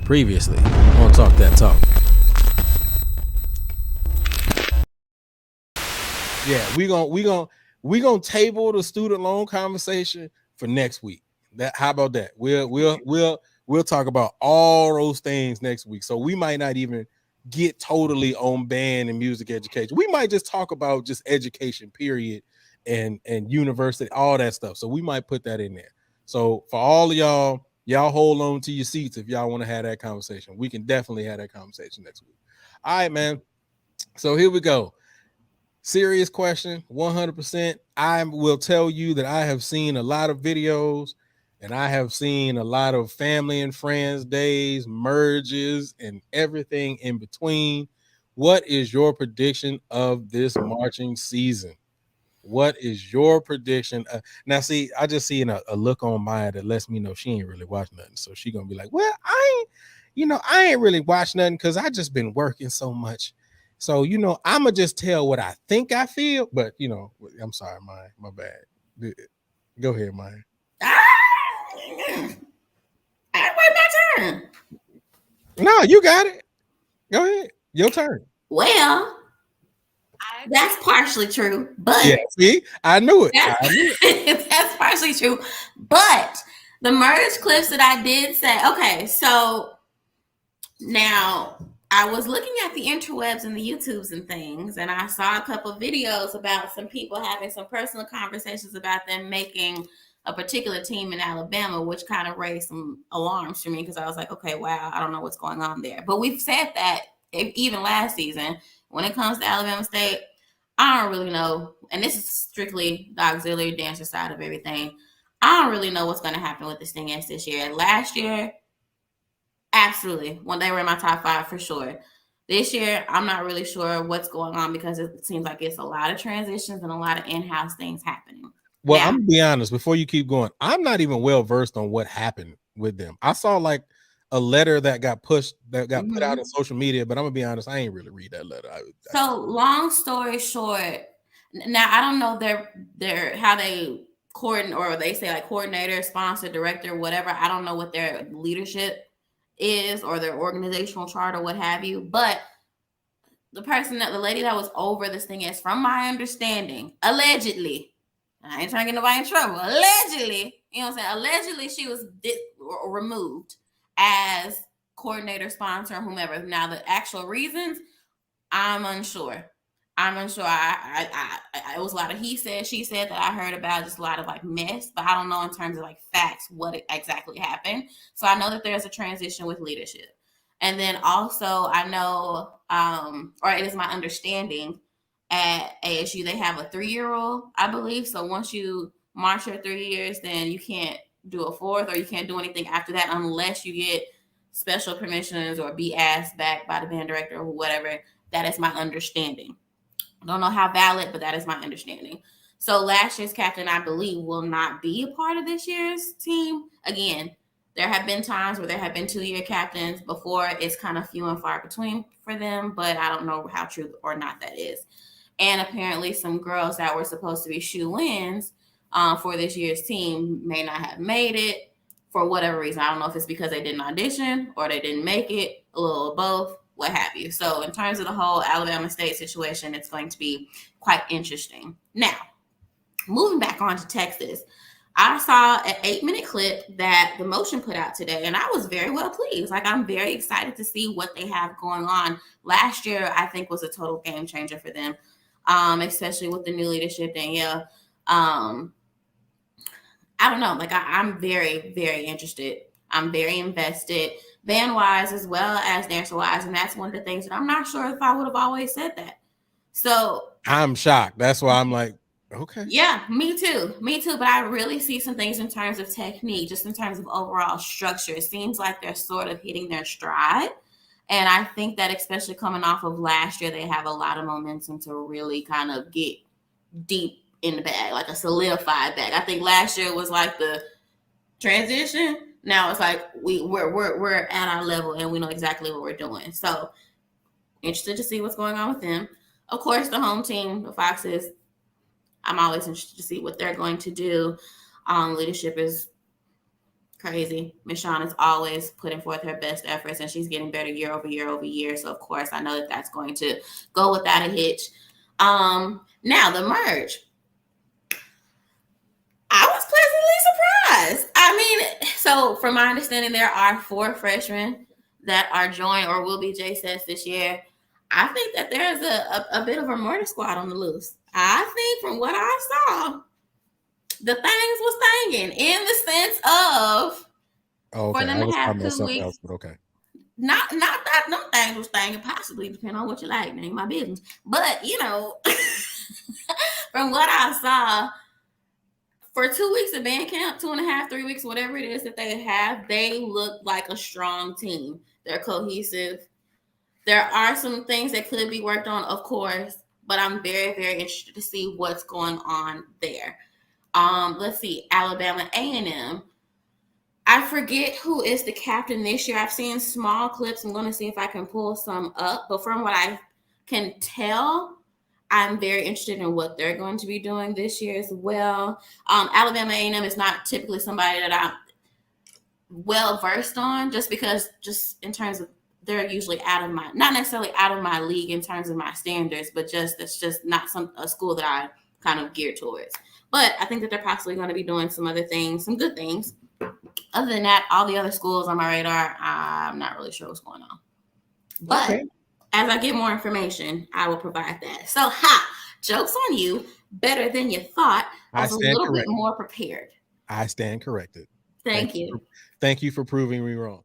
Previously on Talk That Talk. Yeah, we gonna table the student loan conversation for next week. How about that? We'll talk about all those things next week. So we might not even get totally on band and music education. We might just talk about just education, period, and university, all that stuff. So we might put that in there. So for all of y'all hold on to your seats if y'all want to have that conversation. We can definitely have that conversation next week. All right, man. So here we go. Serious question, 100%. I will tell you that I have seen a lot of videos and I have seen a lot of family and friends days, merges, and everything in between. What is your prediction of this marching season? What is your prediction? Now, see, I just seen a look on Maya that lets me know she ain't really watched nothing. So she gonna be like, well, I ain't really watched nothing because I just been working so much. So, I'ma just tell what I think I feel. But I'm sorry, Maya, my bad. Go ahead, Maya. I wait my turn. No, you got it. Go ahead. Your turn. Well, that's partially true, but yeah, see, I knew it. That's partially true. But the merge clips that I did say, okay, so now I was looking at the interwebs and the YouTubes and things, and I saw a couple of videos about some people having some personal conversations about them making a particular team in Alabama, which kind of raised some alarms for me because I was like, okay, wow, I don't know what's going on there. But we've said that even last season, when it comes to Alabama State, I don't really know. And this is strictly the auxiliary dancer side of everything. I don't really know what's going to happen with the Stingettes this year. Last year, absolutely, when they were in my top 5 for sure. This year, I'm not really sure what's going on because it seems like it's a lot of transitions and a lot of in-house things happening. Well, I'm gonna be honest, before you keep going, I'm not even well versed on what happened with them. I saw like a letter that got put out on social media, but I'm gonna be honest, I ain't really read that letter. So long story short, now I don't know their how they coordinate, or they say like coordinator, sponsor, director, whatever. I don't know what their leadership is or their organizational chart or what have you, but the lady that was over this thing is, from my understanding, allegedly, I ain't trying to get nobody in trouble, allegedly, you know what I'm saying? Allegedly, she was removed as coordinator, sponsor, whomever. Now, the actual reasons, I'm unsure. It was a lot of he said, she said that I heard about, just a lot of like mess, but I don't know in terms of like facts what exactly happened. So I know that there's a transition with leadership. And then also I know, or it is my understanding, at ASU, they have a 3-year rule, I believe. So once you march your 3 years, then you can't do a 4th, or you can't do anything after that unless you get special permissions or be asked back by the band director or whatever. That is my understanding. I don't know how valid, but that is my understanding. So last year's captain, I believe, will not be a part of this year's team. Again, there have been times where there have been 2-year captains before. It's kind of few and far between for them, but I don't know how true or not that is. And apparently some girls that were supposed to be shoe-ins for this year's team may not have made it for whatever reason. I don't know if it's because they didn't audition or they didn't make it, a little of both, what have you. So in terms of the whole Alabama State situation, it's going to be quite interesting. Now, moving back on to Texas, I saw an 8-minute clip that the Motion put out today, and I was very well pleased. Like, I'm very excited to see what they have going on. Last year, I think, was a total game changer for them, especially with the new leadership, Danielle. I don't know. Like, I'm very, very interested. I'm very invested, band-wise as well as dancer-wise, and that's one of the things that I'm not sure if I would have always said that. So I'm shocked. That's why I'm like, okay. Yeah, me too. But I really see some things in terms of technique, just in terms of overall structure. It seems like they're sort of hitting their stride. And I think that especially coming off of last year, they have a lot of momentum to really kind of get deep in the bag, like a solidified bag. I think last year was like the transition. Now it's like we're at our level and we know exactly what we're doing. So interested to see what's going on with them. Of course, the home team, the Foxes, I'm always interested to see what they're going to do. Leadership is crazy. Michonne is always putting forth her best efforts, and she's getting better year over year over year. So of course, I know that that's going to go without a hitch. Now the merge. I was pleasantly surprised. I mean, so from my understanding, there are 4 freshmen that are joined or will be JSS this year. I think that there's a bit of a murder squad on the loose. I think from what I saw, the things was thinging in the sense of for them to have 2 weeks. Else, but okay. Not that them things was thinging, possibly depending on what you like, name my business. But you know, from what I saw, for 2 weeks of band camp, 2.5, 3 weeks, whatever it is that they have, they look like a strong team. They're cohesive. There are some things that could be worked on, of course, but I'm very, very interested to see what's going on there. Let's see, Alabama A&M. I forget who is the captain this year. I've seen small clips. I'm going to see if I can pull some up. But from what I can tell, I'm very interested in what they're going to be doing this year as well. Alabama A&M is not typically somebody that I'm well versed on, just because, just in terms of, they're usually not necessarily out of my league in terms of my standards, but that's just not a school that I kind of gear towards. But I think that they're possibly going to be doing some other things, some good things. Other than that, all the other schools on my radar, I'm not really sure what's going on. But as I get more information, I will provide that. So, joke's on you. Better than you thought. I was a little bit more prepared. I stand corrected. Thank you. Thank you for proving me wrong.